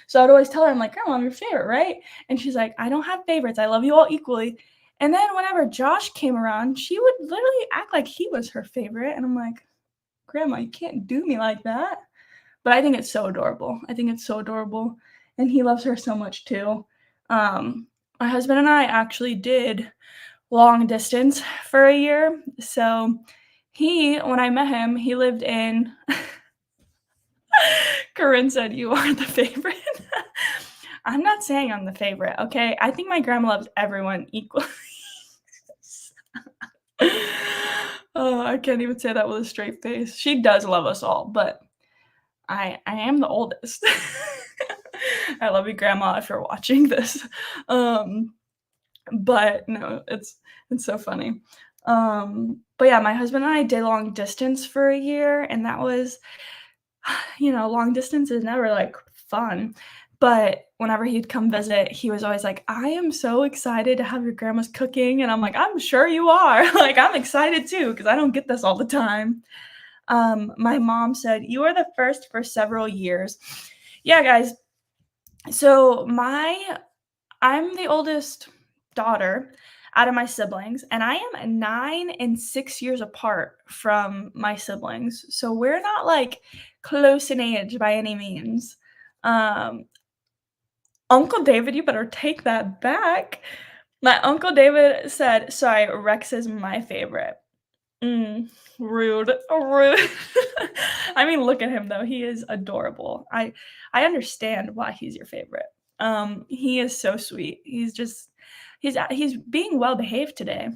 so I'd always tell her, I'm like, "Grandma, I'm your favorite, right?" And she's like, "I don't have favorites. I love you all equally." And then whenever Josh came around, she would literally act like he was her favorite, and I'm like, "Grandma, you can't do me like that." But I think it's so adorable. I think it's so adorable, and he loves her so much too. Um, my husband and I actually did long distance for a year. So when I met him, he lived in Corinne said, "You are the favorite." I'm not saying I'm the favorite, okay? I think my grandma loves everyone equally. Oh, I can't even say that with a straight face. She does love us all, but I am the oldest. I love you, grandma, if you're watching this. Um, but no, it's so funny. But yeah, my husband and I did long distance for a year, and that was long distance is never, like, fun, but whenever he'd come visit, he was always like, "I am so excited to have your grandma's cooking," and I'm like, "I'm sure you are." Like, I'm excited too because I don't get this all the time. My mom said, "You are the first for several years." Yeah, guys, so I'm the oldest daughter. out of my siblings, and I am 9 and 6 years apart from my siblings, so we're not, like, close in age by any means. Um, Uncle David, you better take that back. My Uncle David said, "Sorry, Rex is my favorite." Mm, rude, rude. I mean, look at him though, he is adorable. I understand why he's your favorite. He is so sweet. He's being well behaved today.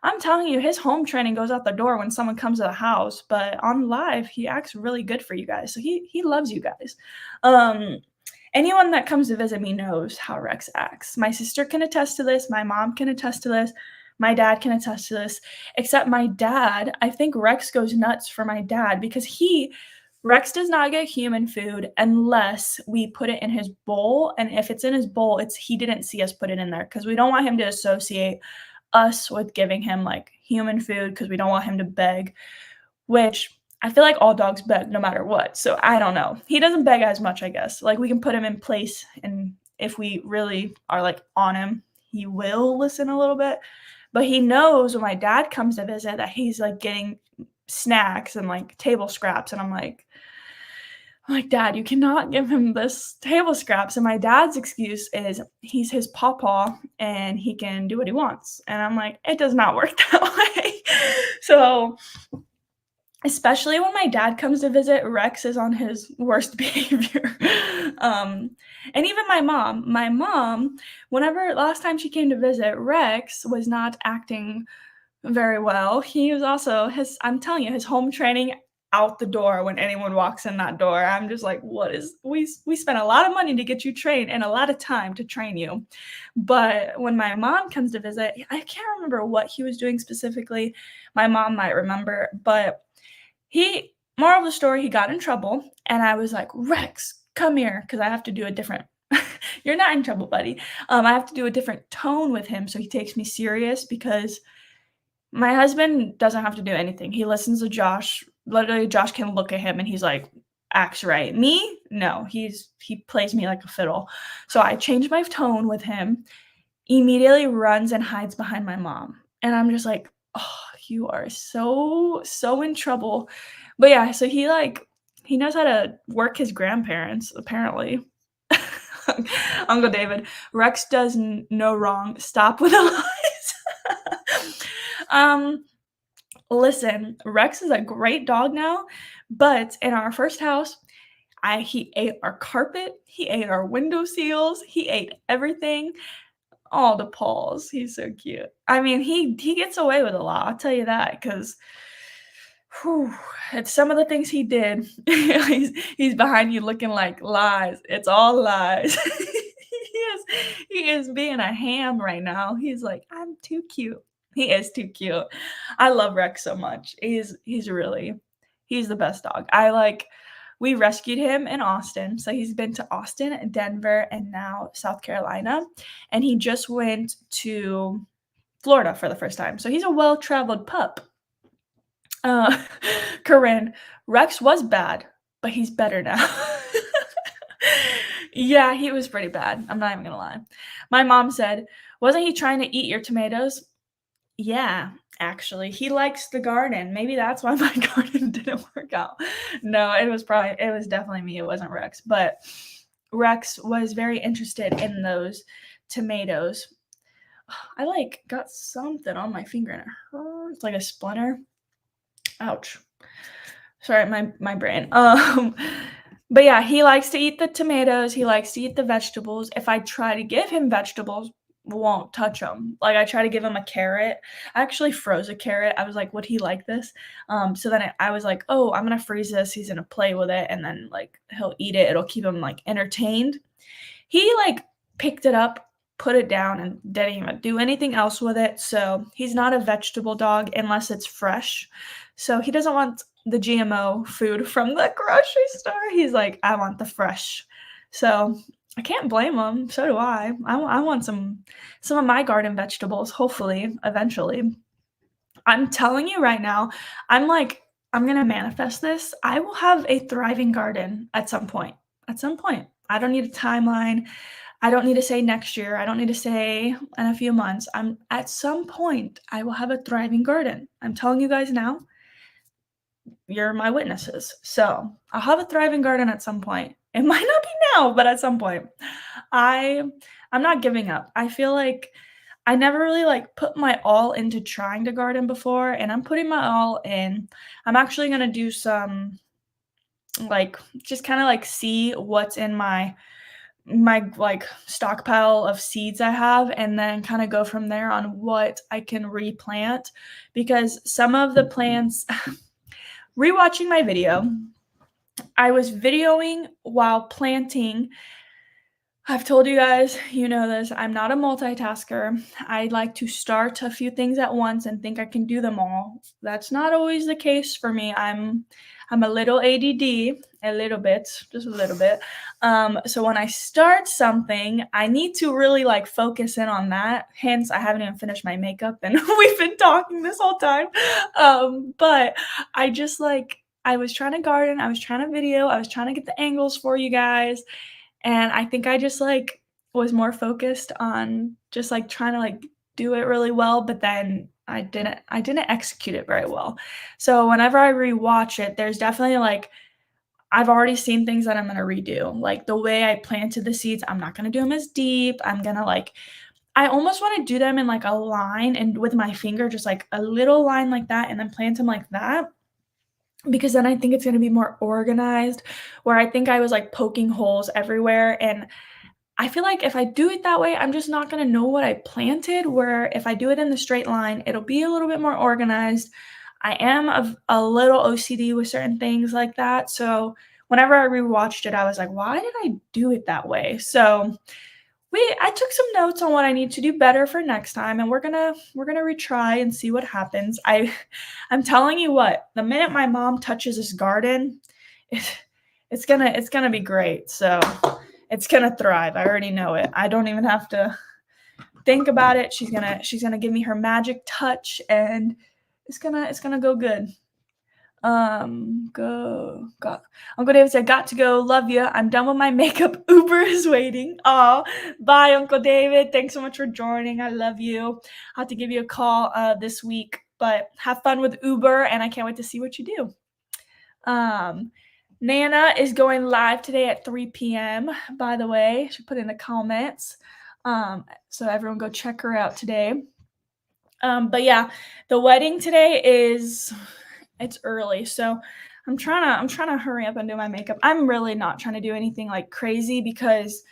I'm telling you, his home training goes out the door when someone comes to the house, but on live, he acts really good for you guys. So he loves you guys. Um, Anyone that comes to visit me knows how Rex acts. My sister can attest to this, my mom can attest to this, my dad can attest to this, except my dad, I think Rex goes nuts for my dad because Rex does not get human food unless we put it in his bowl, and if it's in his bowl, it's he didn't see us put it in there because we don't want him to associate us with giving him, like, human food because we don't want him to beg, which I feel like all dogs beg no matter what, so I don't know. He doesn't beg as much, I guess. Like, we can put him in place, and if we really are, like, on him, he will listen a little bit, but he knows when my dad comes to visit that he's, like, getting snacks and, like, table scraps, and I'm like, "Dad, you cannot give him this table scraps," and my dad's excuse is he's his pawpaw and he can do what he wants, and I'm like, "It does not work that way." So, especially when my dad comes to visit, Rex is on his worst behavior. Um, and even my mom, whenever last time she came to visit, Rex was not acting very well. He was also his I'm telling you, his home training out the door when anyone walks in that door. I'm just like, "What is we spent a lot of money to get you trained and a lot of time to train you." But when my mom comes to visit, I can't remember what he was doing specifically. My mom might remember, but he moral of the story, he got in trouble, and I was like, "Rex, come here, because I have to do a different." "You're not in trouble, buddy." I have to do a different tone with him so he takes me serious because my husband doesn't have to do anything. He listens to Josh. Literally, Josh can look at him and he's like, "Acts right." Me? No, he plays me like a fiddle. So I changed my tone with him, immediately runs and hides behind my mom. And I'm just like, "Oh, you are so, so in trouble." But yeah, so he knows how to work his grandparents, apparently. Uncle David, Rex does no wrong. Stop with the lies. um, Listen, Rex is a great dog now, but in our first house, he ate our carpet, he ate our window seals, he ate everything. Oh, the paws. He's so cute. I mean, he gets away with a lot, I'll tell you that, 'cause it's some of the things he did. He's behind you looking like lies. It's all lies. He is being a ham right now. He's like, "I'm too cute." He is too cute. I love Rex so much. He's the best dog. We rescued him in Austin, so he's been to Austin, Denver, and now South Carolina, and he just went to Florida for the first time, so he's a well-traveled pup. Uh, Corinne, Rex was bad, but he's better now. Yeah, he was pretty bad, I'm not even gonna lie. My mom said, "Wasn't he trying to eat your tomatoes?" Yeah, actually, he likes the garden. Maybe that's why my garden didn't work out. No, it was definitely me, it wasn't Rex, but Rex was very interested in those tomatoes. I, like, got something on my finger and it hurts like a splinter. Ouch. Sorry, my brain. But yeah, he likes to eat the tomatoes, he likes to eat the vegetables. If I try to give him vegetables, won't touch them. Like, I try to give him a carrot. I actually froze a carrot. I was like, "Would he like this?" So then I was like, "Oh, I'm gonna freeze this, he's gonna play with it, and then, like, he'll eat it, it'll keep him, like, entertained." He, like, picked it up, put it down, and didn't even do anything else with it, so he's not a vegetable dog unless it's fresh. So he doesn't want the GMO food from the grocery store. He's like, "I want the fresh." So, I can't blame him, so do I. I want some of my garden vegetables, hopefully, eventually. I'm telling you right now, I'm like, I'm gonna manifest this. I will have a thriving garden at some point. At some point. I don't need a timeline. I don't need to say next year. I don't need to say in a few months. I'm at some point I will have a thriving garden. I'm telling you guys now, you're my witnesses. So I'll have a thriving garden at some point. It might not be now, but at some point. I I'm not giving up. I feel like I never really like put my all into trying to garden before, and I'm putting my all in. I'm actually gonna do some like just kind of like see what's in my like stockpile of seeds I have and then kind of go from there on what I can replant because some of the plants rewatching my video, I was videoing while planting. I've told you guys, you know this, I'm not a multitasker. I like to start a few things at once and think I can do them all. That's not always the case for me. I'm a little ADD, a little bit, just a little bit. So when I start something, I need to really like focus in on that. Hence, I haven't even finished my makeup and we've been talking this whole time. But I just like I was trying to garden, I was trying to video, I was trying to get the angles for you guys. And I think I just, like, was more focused on just, like, trying to, like, do it really well, but then I didn't execute it very well. So whenever I rewatch it, there's definitely, like I've already seen things that I'm gonna redo. Like, the way I planted the seeds, I'm not gonna do them as deep. I'm gonna, like I almost wanna do them in, like, a line and with my finger, just, like, a little line like that and then plant them like that because then I think it's gonna be more organized, where I think I was, like, poking holes everywhere, and I feel like if I do it that way, I'm just not gonna know what I planted, where if I do it in the straight line, it'll be a little bit more organized. I am a little OCD with certain things like that, so whenever I rewatched it, I was like, "Why did I do it that way?" So I took some notes on what I need to do better for next time, and we're gonna retry and see what happens. I'm telling you what, the minute my mom touches this garden, it, it's gonna be great. So it's gonna thrive. I already know it. I don't even have to think about it. She's gonna give me her magic touch, and it's gonna go good. Go. Uncle David said, "Got to go. Love you. I'm done with my makeup. Uber is waiting." Oh, bye, Uncle David. Thanks so much for joining. I love you. I'll have to give you a call this week, but have fun with Uber, and I can't wait to see what you do. Um, Nana is going live today at 3 p.m. By the way, she put in the comments. So everyone go check her out today. But yeah, the wedding today is it's early, so I'm trying to hurry up and do my makeup. I'm really not trying to do anything like crazy because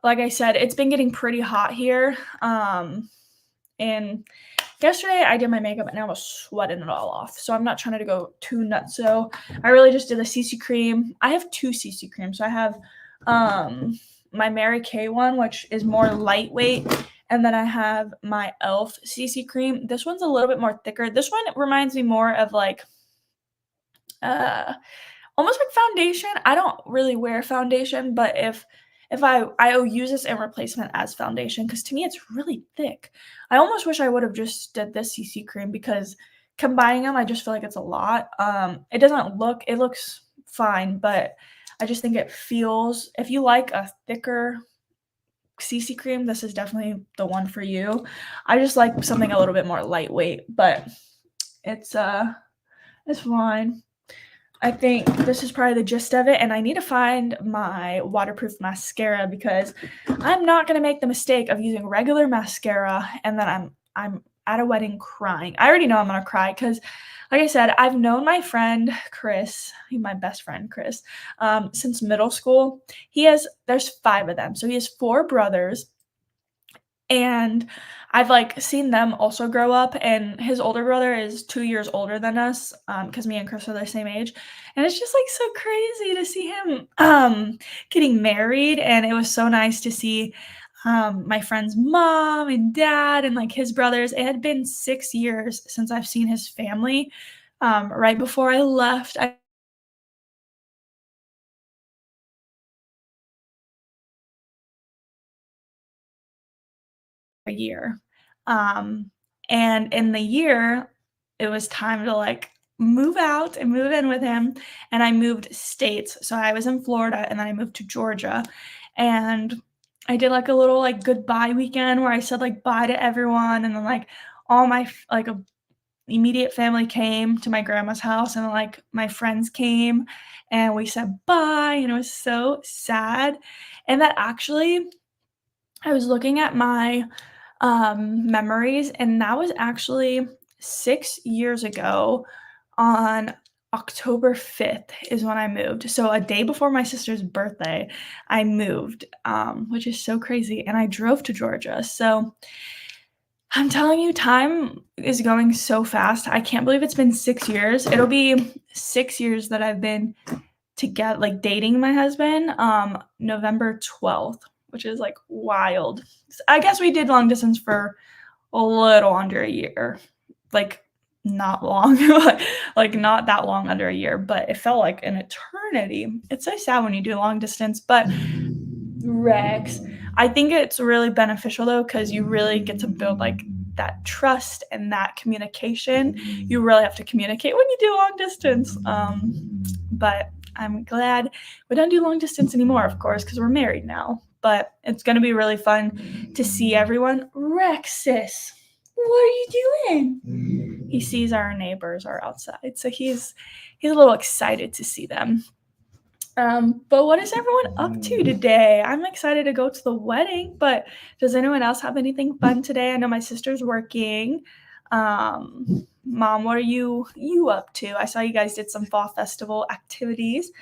like I said, it's been getting pretty hot here. And yesterday I did my makeup and I was sweating it all off. So I'm not trying to go too nuts. So I really just did the CC cream. I have two CC creams. So I have my Mary Kay one, which is more lightweight, and then I have my e.l.f. CC cream. This one's a little bit more thicker. This one reminds me more of like uh almost like foundation. I don't really wear foundation, but if I use this in replacement as foundation because to me it's really thick. I almost wish I would have just did this CC cream because combining them, I just feel like it's a lot. It looks fine, but I just think it feels if you like a thicker CC cream, this is definitely the one for you. I just like something a little bit more lightweight, but it's it's fine. I think this is probably the gist of it, and I need to find my waterproof mascara because I'm not gonna make the mistake of using regular mascara and then I'm at a wedding crying. I already know I'm gonna cry because, like I said, I've known my friend Chris, my best friend Chris, since middle school. There's 5 of them, so he has 4 brothers, and I've, like, seen them also grow up, and his older brother is 2 years older than us, because me and Chris are the same age, and it's just, like, so crazy to see him, getting married, and it was so nice to see, my friend's mom and dad and, like, his brothers. It had been 6 years since I've seen his family, right before I left, a year. Um, and in the year, it was time to like move out and move in with him. And I moved states. So I was in Florida and then I moved to Georgia. And I did like a little like goodbye weekend where I said like bye to everyone, and then like all my like immediate family came to my grandma's house, and then like my friends came and we said bye, and it was so sad. And that actually, I was looking at my memories, and that was actually 6 years ago on October 5th is when I moved. So a day before my sister's birthday, I moved, which is so crazy. And I drove to Georgia. So I'm telling you, time is going so fast. I can't believe it's been 6 years. It'll be 6 years that I've been together, like dating my husband, November 12th, which is like wild. I guess we did long distance for a little under a year. Like not long, like not that long under a year, but it felt like an eternity. It's so sad when you do long distance, but Rex, I think it's really beneficial though, because you really get to build like that trust and that communication. You really have to communicate when you do long distance. But I'm glad we don't do long distance anymore, of course, because we're married now. But it's going to be really fun to see everyone. Rexus, what are you doing? He sees our neighbors are outside, so he's a little excited to see them. But what is everyone up to today? I'm excited to go to the wedding, but does anyone else have anything fun today? I know my sister's working. Mom, what are you up to? I saw you guys did some fall festival activities.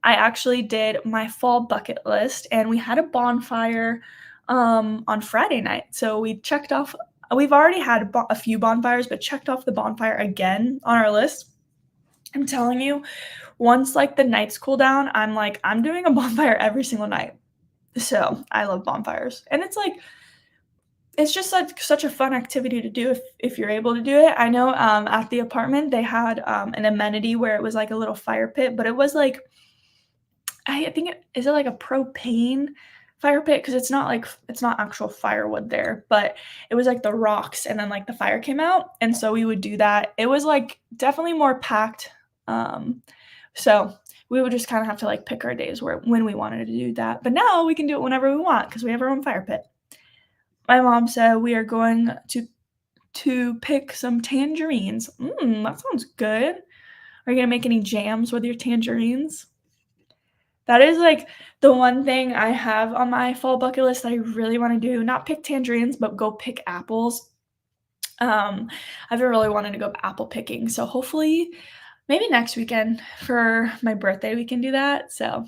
I actually did my fall bucket list, and we had a bonfire on Friday night. So we checked off. We've already had a few bonfires, but checked off the bonfire again on our list. I'm telling you, once like the nights cool down, I'm doing a bonfire every single night. So I love bonfires, and it's just such a fun activity to do if you're able to do it. I know at the apartment they had an amenity where it was like a little fire pit, but it was like I think is it like a propane fire pit, because it's not actual firewood there, but it was like the rocks and then like the fire came out, and so we would do that. It was like definitely more packed. So we would just kind of have to like pick our days when we wanted to do that. But now we can do it whenever we want because we have our own fire pit. My mom said we are going to pick some tangerines. That sounds good. Are you gonna make any jams with your tangerines? That is like the one thing I have on my fall bucket list that I really want to do. Not pick tangerines, but go pick apples. I've been really wanting to go apple picking, so hopefully maybe next weekend for my birthday we can do that. So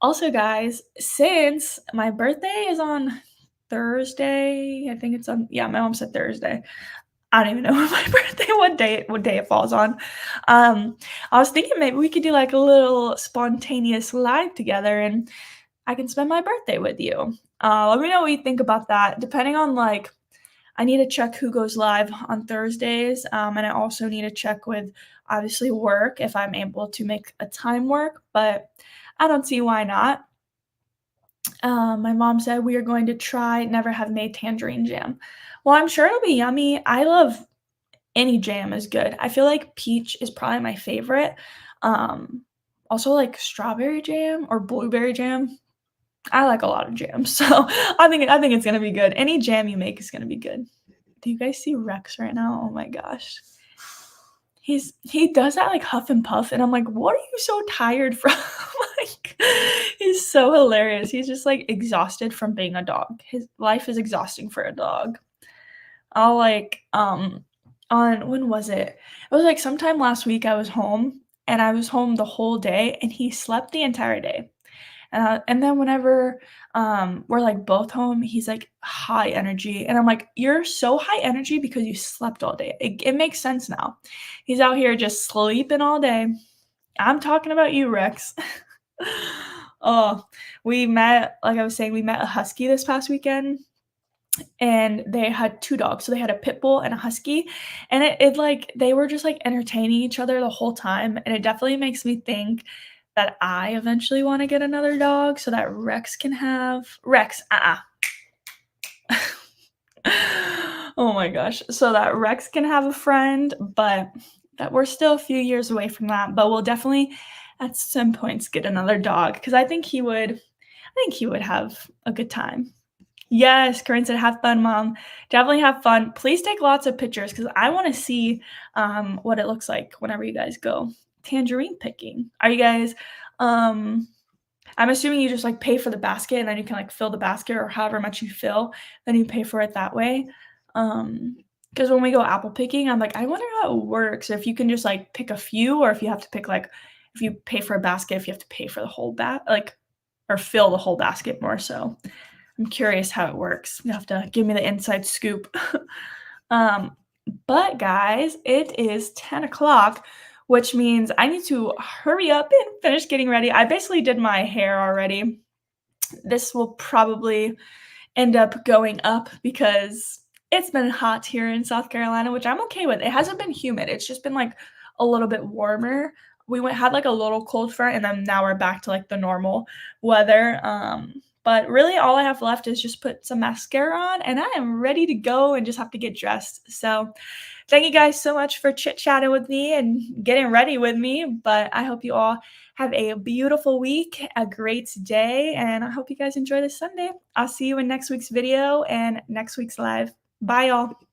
also guys, since my birthday is on Thursday, I think it's on, yeah, my mom said Thursday. I don't even know my birthday, what day it falls on. I was thinking maybe we could do like a little spontaneous live together, and I can spend my birthday with you. Let me know what you think about that. Depending on like, I need to check who goes live on Thursdays, and I also need to check with obviously work if I'm able to make a time work, but I don't see why not. My mom said we are going to try never have made tangerine jam. Well, I'm sure it'll be yummy. I love any jam is good. I feel like peach is probably my favorite. Um, Also like strawberry jam or blueberry jam. I like a lot of jams, so I think it's gonna be good. Any jam you make is gonna be good. Do you guys see Rex right now? Oh my gosh. He does that like huff and puff, and I'm like, what are you so tired from? Like, he's so hilarious. He's just like exhausted from being a dog. His life is exhausting for a dog. I'll like on when was it? It was like sometime last week I was home, and I was home the whole day, and he slept the entire day. And then whenever we're like both home, he's like high energy. And I'm like, you're so high energy because you slept all day. It makes sense now. He's out here just sleeping all day. I'm talking about you, Rex. Oh, we met, like I was saying, we met a husky this past weekend, and they had two dogs. So they had a pit bull and a husky. And it like they were just like entertaining each other the whole time. And it definitely makes me think that I eventually want to get another dog so that Rex can have Rex. Oh my gosh. So that Rex can have a friend, but that we're still a few years away from that. But we'll definitely at some points get another dog because I think think he would have a good time. Yes, Corinne said, "Have fun, mom." Definitely have fun. Please take lots of pictures because I wanna see, what it looks like whenever you guys go tangerine picking. Are you guys, um I'm assuming you just, like, pay for the basket and then you can, like, fill the basket or however much you fill, then you pay for it that way. Because when we go apple picking, I'm like, "I wonder how it works, if you can just, like, pick a few or if you have to pick, like if you pay for a basket, if you have to pay for the whole like or fill the whole basket more so." I'm curious how it works. You have to give me the inside scoop. Um, but guys, it is 10 o'clock, which means I need to hurry up and finish getting ready. I basically did my hair already. This will probably end up going up because it's been hot here in South Carolina, which I'm okay with. It hasn't been humid. It's just been like a little bit warmer. We went had like a little cold front and then now we're back to like the normal weather. But really all I have left is just put some mascara on and I am ready to go and just have to get dressed. So thank you guys so much for chit-chatting with me and getting ready with me. But I hope you all have a beautiful week, a great day, and I hope you guys enjoy this Sunday. I'll see you in next week's video and next week's live. Bye, y'all.